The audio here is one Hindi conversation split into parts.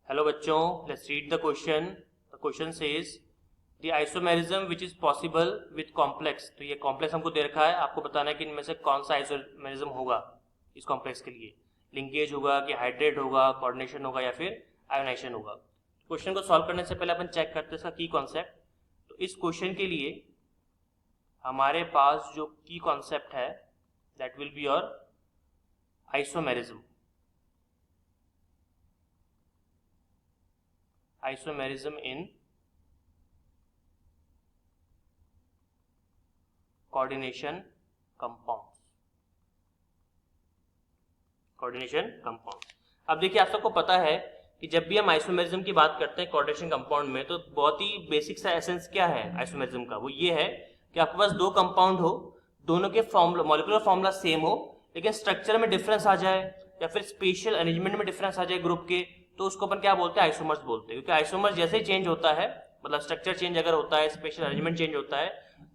हेलो बच्चों, let's read the question. The question says the isomerism which is possible with complex. तो ये कॉम्प्लेक्स हमको दे रखा है, आपको बताना है कि इनमें से कौन सा आइसोमेरिज्म होगा इस कॉम्प्लेक्स के लिए. लिंकेज होगा कि हाइड्रेट होगा, कोऑर्डिनेशन होगा या फिर आयोनाइजेशन होगा. क्वेश्चन को सॉल्व करने से पहले अपन चेक करते हैं इसका की कॉन्सेप्ट. तो इस क्वेश्चन के लिए हमारे पास जो की कॉन्सेप्ट है that will be your isomerism. Isomerism in coordination compounds. Coordination compound. अब देखिए, आप सबको पता है कि जब भी हम आइसोमेरिज्म की बात करते हैं कोऑर्डिनेशन कंपाउंड में, तो बहुत ही बेसिक सा एसेंस क्या है आइसोमेरिज्म का, वो ये है कि आपके पास दो कंपाउंड हो, दोनों के फॉर्मूला मॉलिक्यूलर फॉर्मूला सेम हो, लेकिन स्ट्रक्चर में डिफरेंस आ जाए या फिर स्पेशल अरेंजमेंट में डिफरेंस आ जाए ग्रुप के, तो उसको अपन क्या बोलते हैं, आइसोमर्स बोलते हैं. क्योंकि आइसोमर्स जैसे ही चेंज होता है, मतलब स्ट्रक्चर चेंज अगर होता है, स्पेशल अरेंजमेंट चेंज होता है,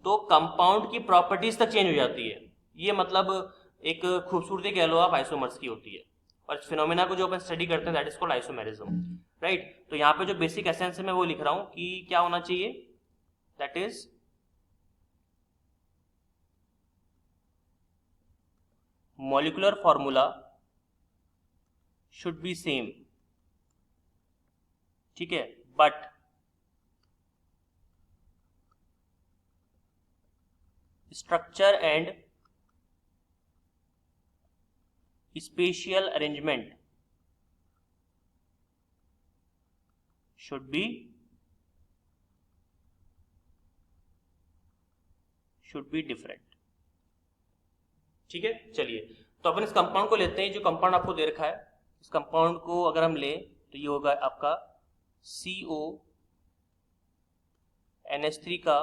तो कंपाउंड की प्रॉपर्टीज तक चेंज हो जाती है. ये मतलब एक खूबसूरती कह लो आप आइसोमर्स की होती है. और इस फिनोमेना को जो अपन स्टडी करते हैं that is called isomerism, right. तो यहाँ पे जो बेसिक एसेंस है मैं वो लिख रहा हूं कि क्या होना चाहिए, that is molecular formula should be same, ठीक है, but structure and spatial arrangement should be different. ठीक है, चलिए तो अपन इस कंपाउंड को लेते हैं. जो कंपाउंड आपको दे रखा है, इस कंपाउंड को अगर हम लें तो ये होगा आपका CONH3 का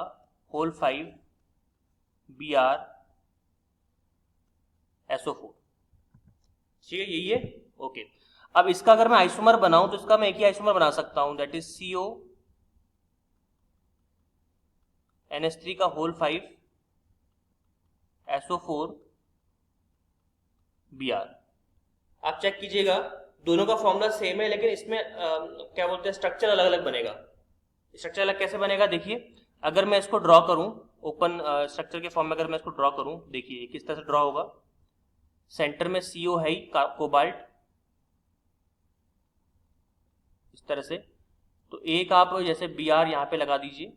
होल 5 BrSO4. ठीक है, यही है, ओके. अब इसका अगर मैं आइसोमर बनाऊं तो इसका मैं एक ही आइसोमर बना सकता हूं, दैट इज CONH3 का होल 5 SO4 Br. आप चेक कीजिएगा, दोनों का फॉर्मूला सेम है, लेकिन इसमें क्या बोलते हैं, स्ट्रक्चर अलग अलग बनेगा. स्ट्रक्चर अलग कैसे बनेगा, देखिए. अगर मैं इसको ड्रॉ करूं ओपन स्ट्रक्चर के फॉर्म में, अगर मैं इसको ड्रॉ करूं, देखिए किस तरह से ड्रॉ होगा. सेंटर में CO है कोबाल्ट, इस तरह से. तो एक आप जैसे Br यहाँ पे लगा दीजिए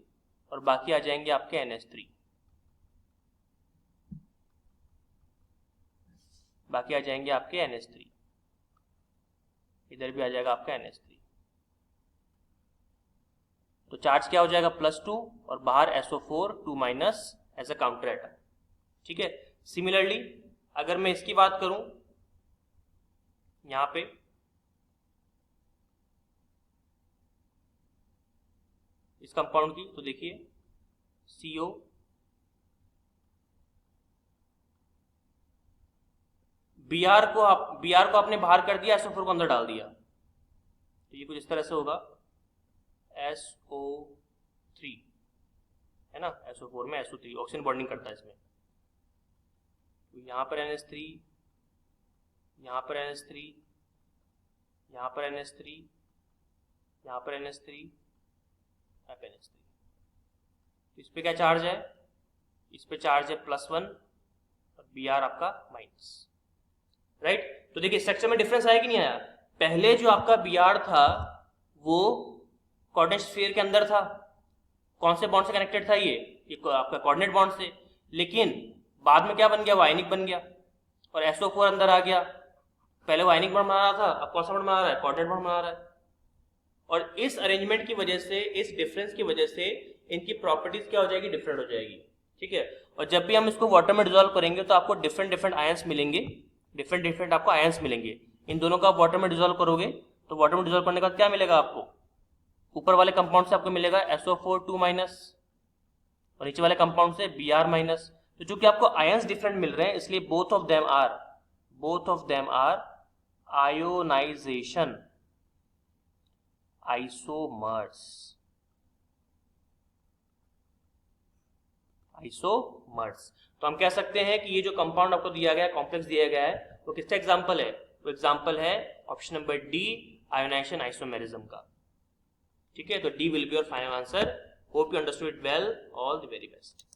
और बाकी आ जाएंगे आपके NH3, बाकी आ जाएंगे आपके NH3, इधर भी आ जाएगा आपका NH3. तो चार्ज क्या हो जाएगा, +2, और बाहर SO4 2- as a counter atom. ठीक है. सिमिलरली अगर मैं इसकी बात करूं यहां पे, इस कंपाउंड की, तो देखिए CO Br को आपने बाहर कर दिया, SO4 को अंदर डाल दिया, तो ये कुछ इस तरह से होगा SO3, है ना. SO4 में SO3 ऑक्सीजन बॉन्डिंग करता है इसमें. तो यहाँ पर NH3, यहाँ पर NH3, यहाँ पर NH3, यहाँ पर NH3, यहाँ पर NH3. तो इस पे क्या चार्ज है, इस पे चार्ज है +1 और Br आपका माइनस, राइट. तो देखिए स्ट्रक्चर में डिफरेंस आया कि नहीं आया. पहले जो आपका Br था वो कोऑर्डिनेट स्फीयर के अंदर था. कौन से बॉन्ड से कनेक्टेड था, ये आपका कोऑर्डिनेट बॉन्ड से. लेकिन बाद में क्या बन गया, वो आयनिक बन गया और SO4 अंदर आ गया. पहले वो आयनिक बॉन्ड बना रहा था, अब कौन सा बॉन्ड बना रहा है, कोऑर्डिनेट बॉन्ड बना रहा है. और इस अरेंजमेंट की वजह से, इस डिफरेंस की वजह से इनकी प्रॉपर्टीज क्या हो जाएगी, डिफरेंट हो जाएगी. ठीक है. और जब भी हम इसको वाटर में डिसॉल्व करेंगे तो आपको डिफरेंट आयंस मिलेंगे, डिफरेंट आपको आयंस मिलेंगे. इन दोनों का वाटर में डिसॉल्व करोगे तो वाटर में डिसॉल्व करने के बाद क्या मिलेगा आपको, ऊपर वाले कंपाउंड से आपको मिलेगा SO4 2- और नीचे वाले कंपाउंड से Br-. तो चूंकि आपको आयंस डिफरेंट मिल रहे हैं, इसलिए both of them are ionisation isomers. तो हम कह सकते हैं कि ये जो कंपाउंड आपको दिया गया है, कॉम्प्लेक्स दिया गया है, वो किसका एग्जांपल है, वो एग्जांपल है option number D, ionisation isomerism का। ठीक है, तो D will be your final answer. Hope you understood it well. All the very best.